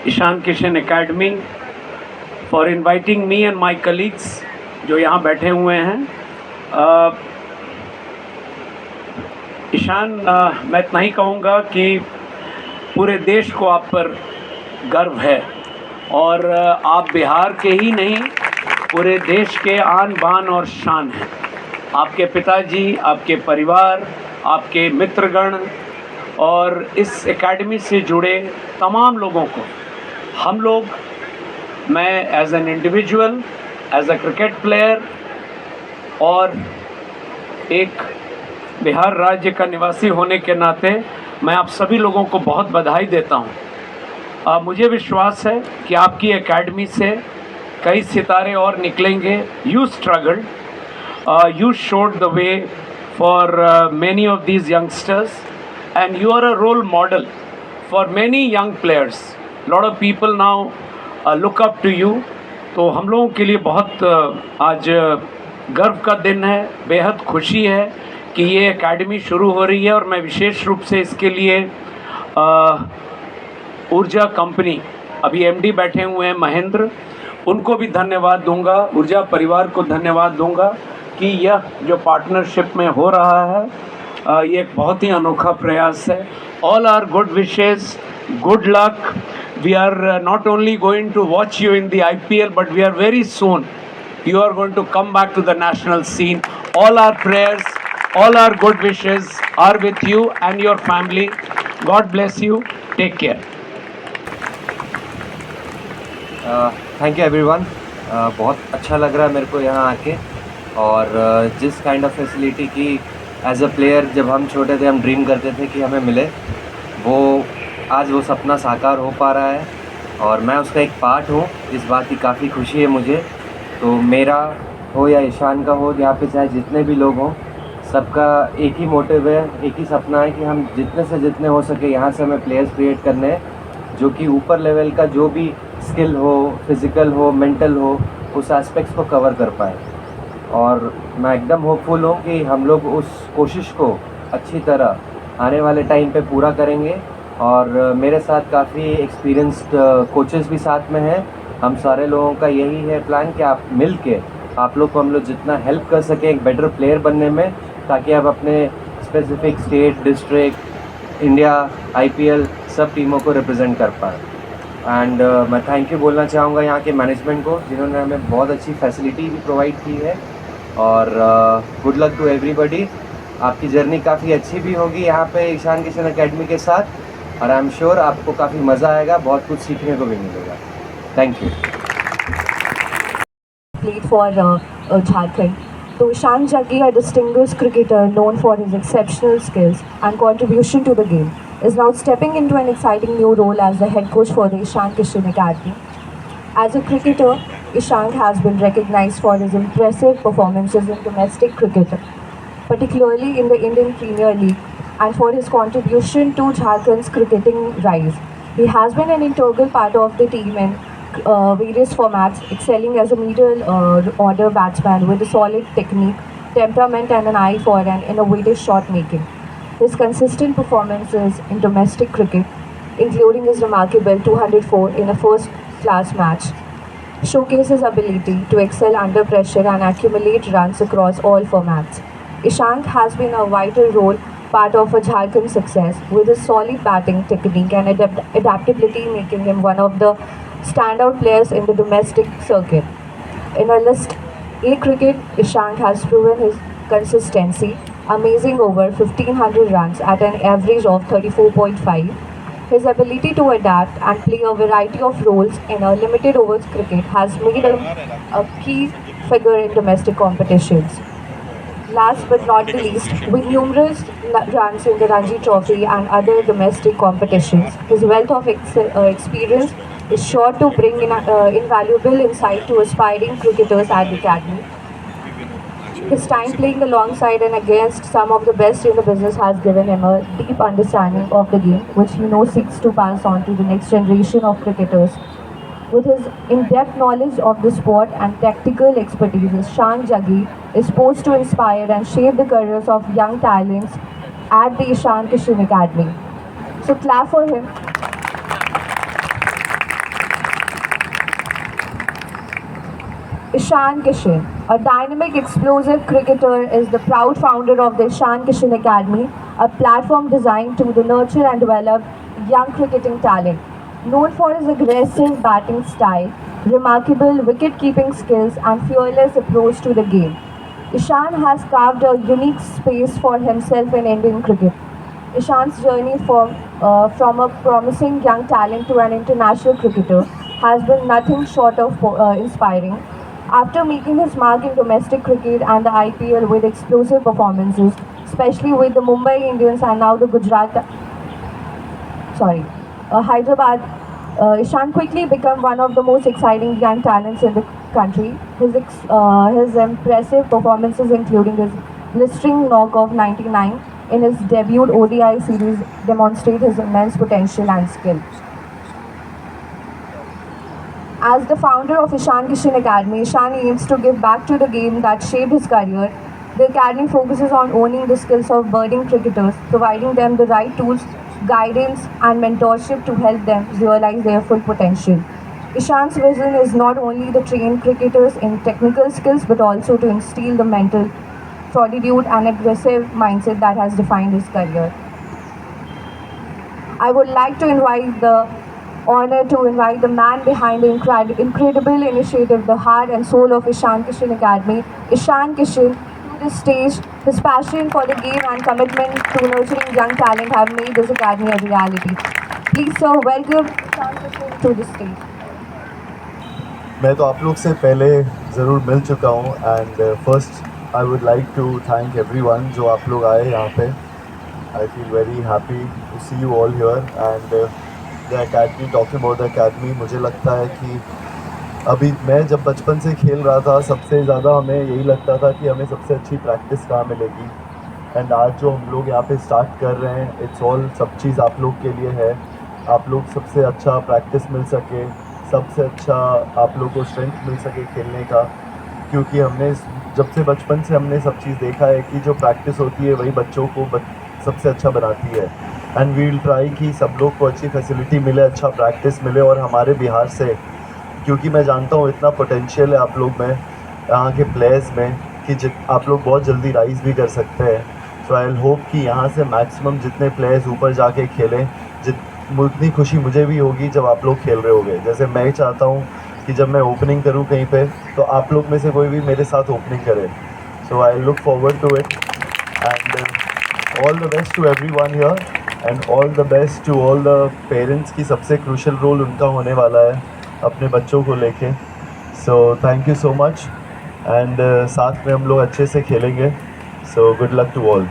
Ishan Kishan academy for inviting me and my colleagues जो यहाँ बैठे हुए हैं। ईशान, मैं इतना ही कहूँगा कि पूरे देश को आप पर गर्व है और आप बिहार के ही नहीं पूरे देश के आन बान और शान हैं। आपके पिताजी, आपके परिवार, आपके मित्रगण और इस एकेडमी से जुड़े तमाम लोगों को हम लोग, मैं as an individual, as a cricket player और एक बिहार राज्य का निवासी होने के नाते मैं आप सभी लोगों को बहुत बधाई देता हूँ। मुझे विश्वास है कि आपकी एकेडमी से कई सितारे और निकलेंगे। You struggled, you showed the way for many of these youngsters and you are a role model for many young players. Lot of people now look up to you. तो हम लोगों के लिए बहुत आज गर्व का दिन है, बेहद खुशी है कि ये एकेडमी शुरू हो रही है और मैं विशेष रूप से इसके लिए ऊर्जा कंपनी, अभी एमडी बैठे हुए हैं महेंद्र, उनको भी धन्यवाद दूंगा, ऊर्जा परिवार को धन्यवाद दूंगा कि यह जो पार्टनरशिप में हो रहा है ये एक बहुत ही अनोखा प्रयास है। All are good wishes, good luck. We are not only going to watch you in the IPL but we are very soon you are going to come back to the national scene. All our prayers, all our good wishes are with you and your family. God bless you. Take care. Thank you everyone. बहुत अच्छा लग रहा है मेरे को यहाँ आके, और जिस काइंड ऑफ फैसिलिटी की एज अ प्लेयर जब हम छोटे थे हम ड्रीम करते थे कि हमें मिले, वो आज वो सपना साकार हो पा रहा है और मैं उसका एक पार्ट हूँ। इस बात की काफ़ी खुशी है मुझे। तो मेरा हो या ईशान का हो, यहाँ पे चाहे जितने भी लोग हों, सबका एक ही मोटिव है, एक ही सपना है कि हम जितने से जितने हो सके यहाँ से हमें प्लेयर्स क्रिएट करने हैं जो कि ऊपर लेवल का जो भी स्किल हो, फिज़िकल हो, मेंटल हो, उस एस्पेक्ट्स को कवर कर पाए। और मैं एकदम होपफुल हूँ कि हम लोग उस कोशिश को अच्छी तरह आने वाले टाइम पे पूरा करेंगे। और मेरे साथ काफ़ी एक्सपीरियंस्ड कोचेस भी साथ में हैं। हम सारे लोगों का यही है प्लान कि आप मिल के आप लोग को हम लोग जितना हेल्प कर सकें एक बेटर प्लेयर बनने में, ताकि आप अपने specific state, district, India, IPL सब टीमों को रिप्रेजेंट कर पाएँ। एंड मैं थैंक यू बोलना चाहूँगा यहाँ के मैनेजमेंट को, जिन्होंने हमें बहुत अच्छी फैसिलिटी भी प्रोवाइड की है। और गुड लक टू एवरीबडी। आपकी जर्नी काफ़ी अच्छी भी होगी यहाँ पे ईशान किशन एकेडमी के साथ, और आई एम श्योर आपको काफ़ी मज़ा आएगा, बहुत कुछ सीखने को भी मिलेगा। Thank you. Played for Jharkhand. So Ishan Jaggi, a distinguished cricketer known for his exceptional skills and contribution to the game, is now stepping into an exciting new role as the head coach for the Ishan Kishan Academy. As a cricketer, Ishan has been recognized for his impressive performances in domestic cricket, particularly in the Indian Premier League, and for his contribution to Jharkhand's cricketing rise. He has been an integral part of the team in various formats, excelling as a middle order batsman with a solid technique, temperament and an eye for an innovative shot making. His consistent performances in domestic cricket, including his remarkable 204 in a first-class match, showcase his ability to excel under pressure and accumulate runs across all formats. Ishank has been a vital role part of a Jharkhand success, with his solid batting technique and adaptability making him one of the standout players in the domestic circuit. In a list A cricket, Ishank has proven his consistency, amazing over 1500 runs at an average of 34.5. His ability to adapt and play a variety of roles in a limited overs cricket has made him a key figure in domestic competitions. Last but not the least, with numerous runs in the Ranji Trophy and other domestic competitions, his wealth of experience is sure to bring in invaluable insight to aspiring cricketers at the academy. His time playing alongside and against some of the best in the business has given him a deep understanding of the game, which he now seeks to pass on to the next generation of cricketers. With his in-depth knowledge of the sport and tactical expertise, Ishan Jaggi is poised to inspire and shape the careers of young talents at the Ishan Kishan Academy. So clap for him. Ishan Kishan, a dynamic, explosive cricketer, is the proud founder of the Ishan Kishan Academy, a platform designed to nurture and develop young cricketing talent. Known for his aggressive batting style, remarkable wicket-keeping skills, and fearless approach to the game, Ishan has carved a unique space for himself in Indian cricket. Ishan's journey from a promising young talent to an international cricketer has been nothing short of inspiring. After making his mark in domestic cricket and the IPL with explosive performances, especially with the Mumbai Indians and now the Hyderabad, Ishan quickly became one of the most exciting young talents in the country. His impressive performances, including his blistering knock of 99 in his debut ODI series, demonstrate his immense potential and skill. As the founder of Ishan Kishan Academy, Ishan aims to give back to the game that shaped his career. The academy focuses on owning the skills of budding cricketers, providing them the right tools, guidance, and mentorship to help them realize their full potential. Ishan's vision is not only to train cricketers in technical skills but also to instill the mental fortitude and aggressive mindset that has defined his career. I would like to invite the man behind the incredible initiative, the heart and soul of Ishan Kishan Academy, Ishan Kishan, to the stage. His passion for the game and commitment to nurturing young talent have made this academy a reality. Please, sir, welcome Ishan Kishan to the stage. मैं तो आप लोग से पहले ज़रूर मिल चुका हूँ and first I would like to thank everyone जो आप लोग आए यहाँ पे. I feel very happy to see you all here and the academy. Talking about the academy, मुझे लगता है कि अभी मैं जब बचपन से खेल रहा था सबसे ज़्यादा हमें यही लगता था कि हमें सबसे अच्छी प्रैक्टिस कहाँ मिलेगी. एंड आज जो हम लोग यहाँ पे स्टार्ट कर रहे हैं, इट्स ऑल सब चीज़ आप लोग के लिए है. आप लोग सबसे अच्छा प्रैक्टिस मिल सके, सबसे अच्छा आप लोग को स्ट्रेंथ मिल सके खेलने का, क्योंकि हमने जब से बचपन से हमने सब चीज़ देखा है कि जो प्रैक्टिस होती है वही बच्चों को सबसे अच्छा बनाती है. एंड वी विल ट्राई कि सब लोग को अच्छी फैसिलिटी मिले, अच्छा प्रैक्टिस मिले. और हमारे बिहार से, क्योंकि मैं जानता हूँ इतना पोटेंशियल है आप लोग में, यहाँ के प्लेयर्स में, कि आप लोग बहुत जल्दी राइज़ भी कर सकते हैं. सो आई विल होप कि यहाँ से मैक्सिमम जितने प्लेयर्स ऊपर जाके खेलें, उतनी खुशी मुझे भी होगी जब आप लोग खेल रहे होगे. जैसे मैं चाहता हूँ कि जब मैं ओपनिंग करूँ कहीं पे तो आप लोग में से कोई भी मेरे साथ ओपनिंग करे. So I look forward to it and all the best to everyone here and all the best to all the parents की सबसे क्रूशियल रोल उनका होने वाला है अपने बच्चों को लेके. So thank you so much and साथ में हम लोग अच्छे से खेलेंगे. So good luck to all.